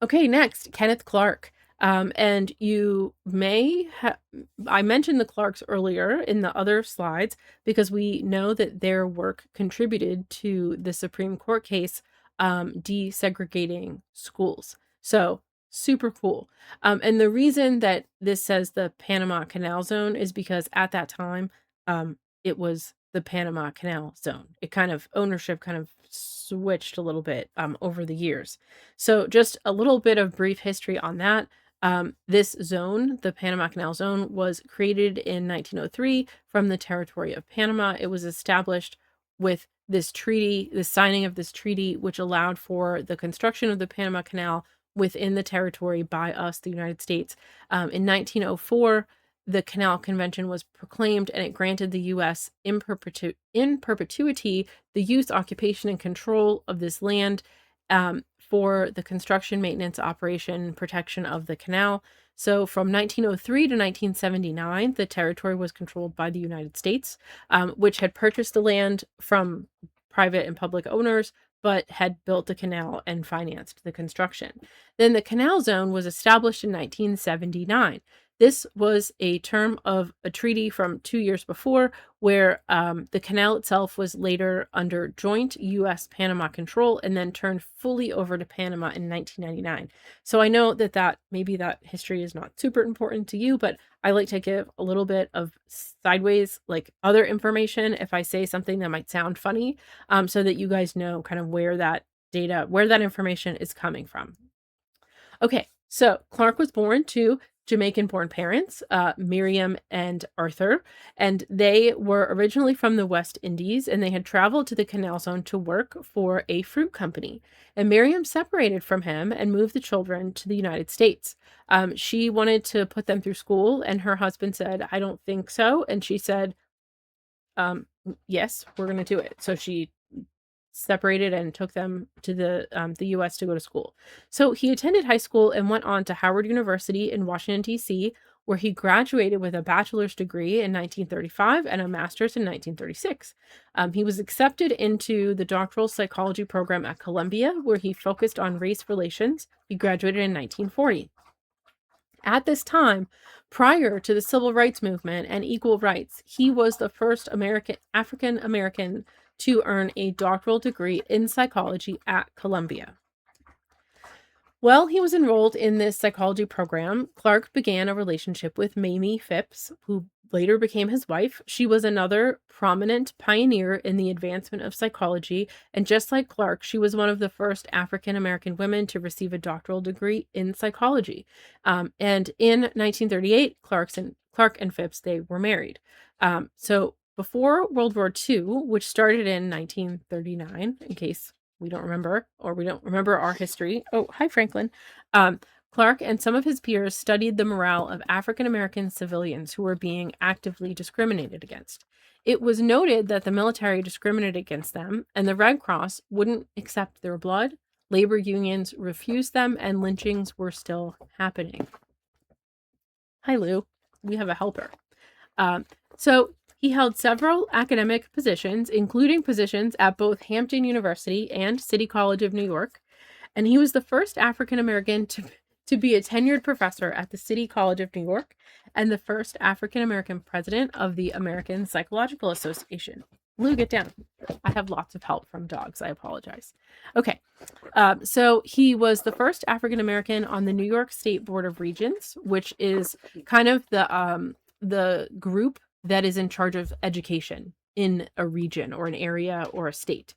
Okay, next, Kenneth Clark. And you may I mentioned the Clarks earlier in the other slides because we know that their work contributed to the Supreme Court case desegregating schools. So super cool. And the reason that this says the Panama Canal Zone is because at that time, it was the Panama Canal Zone. It kind of ownership kind of switched a little bit over the years. So just a little bit of brief history on that. This zone, the Panama Canal Zone, was created in 1903 from the territory of Panama. It was established with this treaty, the signing of this treaty, which allowed for the construction of the Panama Canal within the territory by us, the United States. In 1904, the Canal Convention was proclaimed, and it granted the U.S. in perpetuity the use, occupation, and control of this land for the construction, maintenance, operation, protection of the canal. So from 1903 to 1979, the territory was controlled by the United States, which had purchased the land from private and public owners, but had built the canal and financed the construction. Then the canal zone was established in 1979. This was a term of a treaty from 2 years before, where the canal itself was later under joint U.S. Panama control and then turned fully over to Panama in 1999. So I know that maybe that history is not super important to you, but I like to give a little bit of sideways, like other information if I say something that might sound funny, so that you guys know kind of where that information is coming from. Okay, so Clark was born to Jamaican-born parents, Miriam and Arthur, and they were originally from the West Indies, and they had traveled to the Canal Zone to work for a fruit company. And Miriam separated from him and moved the children to the United States. She wanted to put them through school, and her husband said, "I don't think so." And she said, "Yes, we're going to do it." So she separated and took them to the US to go to school. So he attended high school and went on to Howard University in Washington, D.C., where he graduated with a bachelor's degree in 1935 and a master's in 1936. He was accepted into the doctoral psychology program at Columbia, where he focused on race relations. He graduated in 1940. At this time, prior to the civil rights movement and equal rights, he was the first African American to earn a doctoral degree in psychology at Columbia. While he was enrolled in this psychology program, Clark began a relationship with Mamie Phipps, who later became his wife. She was another prominent pioneer in the advancement of psychology, and just like Clark, she was one of the first African American women to receive a doctoral degree in psychology. And in 1938, Clark and Phipps, they were married. So before World War II, which started in 1939, in case we don't remember or we don't remember our history. Oh, hi, Franklin. Clark and some of his peers studied the morale of African American civilians who were being actively discriminated against. It was noted that the military discriminated against them, and the Red Cross wouldn't accept their blood. Labor unions refused them, and lynchings were still happening. Hi, Lou. We have a helper. So he held several academic positions, including positions at both Hampton University and City College of New York, and he was the first African American to be a tenured professor at the City College of New York and the first African American president of the American Psychological Association. Lou, get down. I have lots of help from dogs. I apologize. Okay. So he was the first African American on the New York State Board of Regents, which is kind of the group that is in charge of education in a region or an area or a state.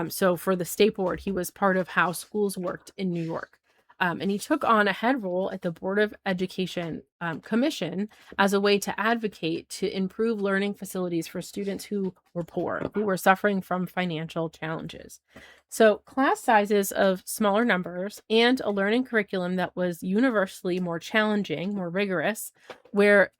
So for the state board, he was part of how schools worked in New York. And he took on a head role at the Board of Education Commission as a way to advocate to improve learning facilities for students who were poor, who were suffering from financial challenges. So class sizes of smaller numbers and a learning curriculum that was universally more challenging, more rigorous, where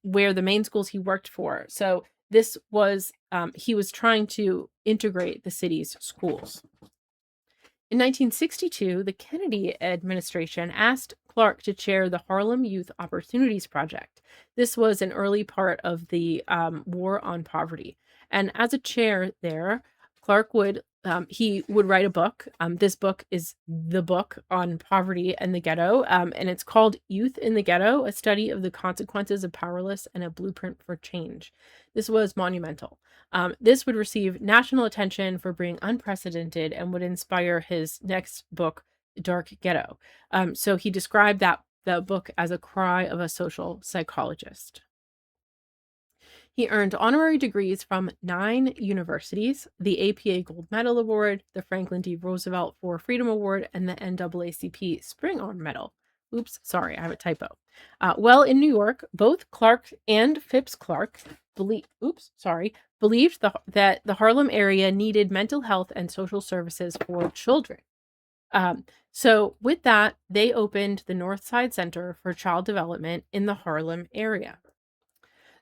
the main schools he worked for. So this was, he was trying to integrate the city's schools. In 1962, the Kennedy administration asked Clark to chair the Harlem Youth Opportunities Project. This was an early part of the war on poverty. And as a chair there, Clark would he would write a book. This book is the book on poverty and the ghetto, and it's called Youth in the Ghetto, a study of the consequences of powerless and a blueprint for change. This was monumental. This would receive national attention for being unprecedented and would inspire his next book, Dark Ghetto. So he described that book as a cry of a social psychologist. He earned honorary degrees from 9 universities, the APA Gold Medal Award, the Franklin D. Roosevelt for Freedom Award, and the NAACP Spring Arm Medal. Oops, sorry, I have a typo. Well, in New York, both Clark and Phipps Clark believed that the Harlem area needed mental health and social services for children. So with that, they opened the North Side Center for Child Development in the Harlem area.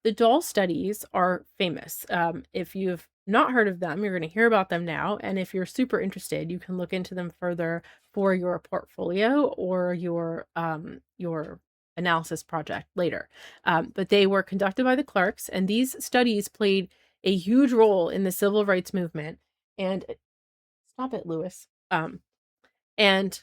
The doll studies are famous. If you've not heard of them, you're going to hear about them now. And if you're super interested, you can look into them further for your portfolio or your analysis project later. But they were conducted by the Clarks, and these studies played a huge role in the civil rights movement. And stop it, Lewis. And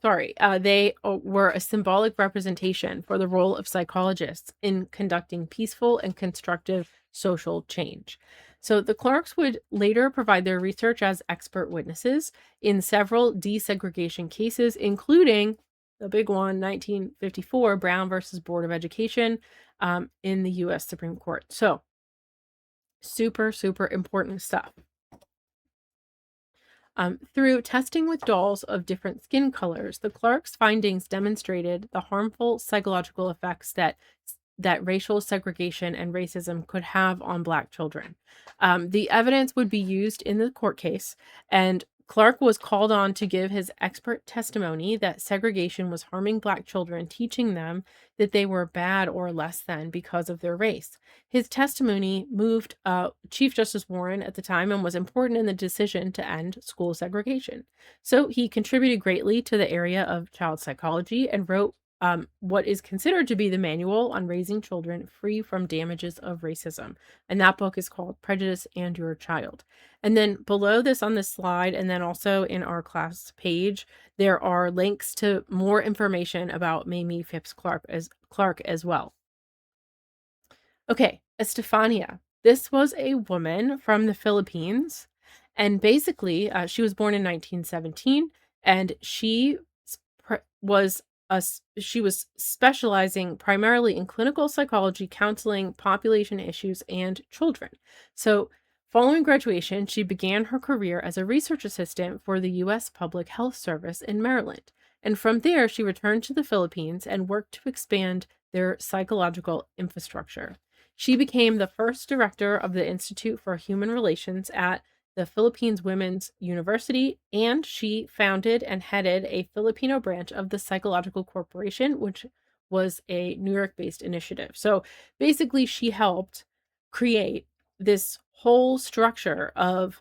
Sorry, they were a symbolic representation for the role of psychologists in conducting peaceful and constructive social change. So the Clarks would later provide their research as expert witnesses in several desegregation cases, including the big one, 1954, Brown versus Board of Education, in the U.S. Supreme Court. So super, super important stuff. Through testing with dolls of different skin colors, the Clarks' findings demonstrated the harmful psychological effects that racial segregation and racism could have on Black children. The evidence would be used in the court case, and Clark was called on to give his expert testimony that segregation was harming Black children, teaching them that they were bad or less than because of their race. His testimony moved Chief Justice Warren at the time and was important in the decision to end school segregation. So he contributed greatly to the area of child psychology and wrote what is considered to be the manual on raising children free from damages of racism. And that book is called Prejudice and Your Child. And then below this on this slide, and then also in our class page, there are links to more information about Mamie Phipps Clark as well. Okay, Estefania. This was a woman from the Philippines, and basically, she was born in 1917, and was she was specializing primarily in clinical psychology, counseling, population issues, and children. So, following graduation, she began her career as a research assistant for the U.S. Public Health Service in Maryland. And from there, she returned to the Philippines and worked to expand their psychological infrastructure. She became the first director of the Institute for Human Relations at the Philippines Women's University, and she founded and headed a Filipino branch of the Psychological Corporation, which was a New York-based initiative. So basically, she helped create this whole structure of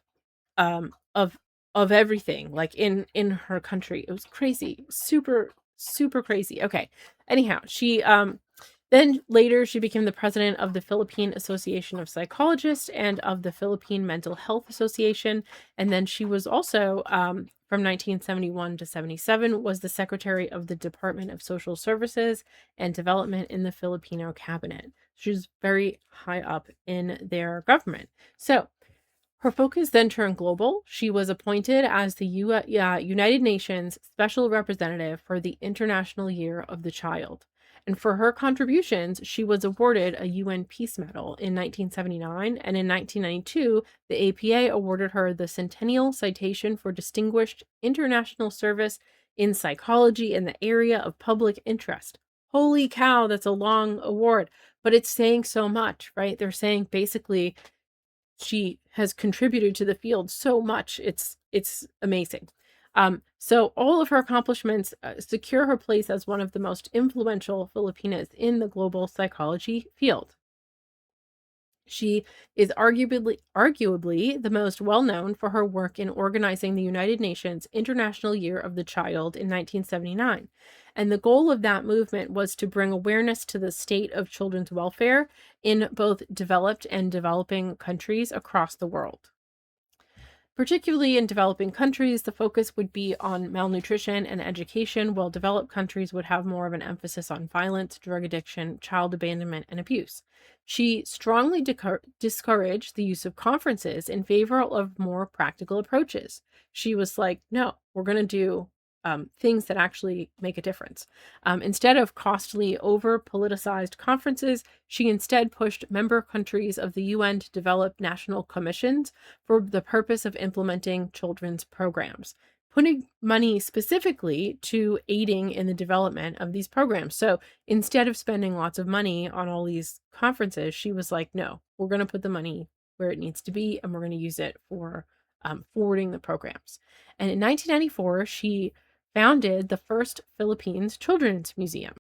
um of everything like in her country. It was crazy, super crazy. Okay. Anyhow, she then later she became the president of the Philippine Association of Psychologists and of the Philippine Mental Health Association. And then she was also from 1971 to 77 was the secretary of the Department of Social Services and Development in the Filipino cabinet. She was very high up in their government. So her focus then turned global. She was appointed as the United Nations Special Representative for the International Year of the Child. And for her contributions, she was awarded a UN Peace Medal in 1979, and in 1992, the APA awarded her the Centennial Citation for Distinguished International Service in Psychology in the Area of Public Interest. Holy cow, that's a long award, but it's saying so much, right? They're saying basically she has contributed to the field so much. It's amazing. So all of her accomplishments secure her place as one of the most influential Filipinas in the global psychology field. She is arguably the most well-known for her work in organizing the United Nations International Year of the Child in 1979. And the goal of that movement was to bring awareness to the state of children's welfare in both developed and developing countries across the world. Particularly in developing countries, the focus would be on malnutrition and education, while developed countries would have more of an emphasis on violence, drug addiction, child abandonment, and abuse. She strongly discouraged the use of conferences in favor of more practical approaches. She was like, no, we're going to do things that actually make a difference. Instead of costly, over politicized conferences, she instead pushed member countries of the UN to develop national commissions for the purpose of implementing children's programs, putting money specifically to aiding in the development of these programs. So instead of spending lots of money on all these conferences, she was like, no, we're going to put the money where it needs to be and we're going to use it for forwarding the programs. And in 1994, she founded the first Philippines Children's Museum.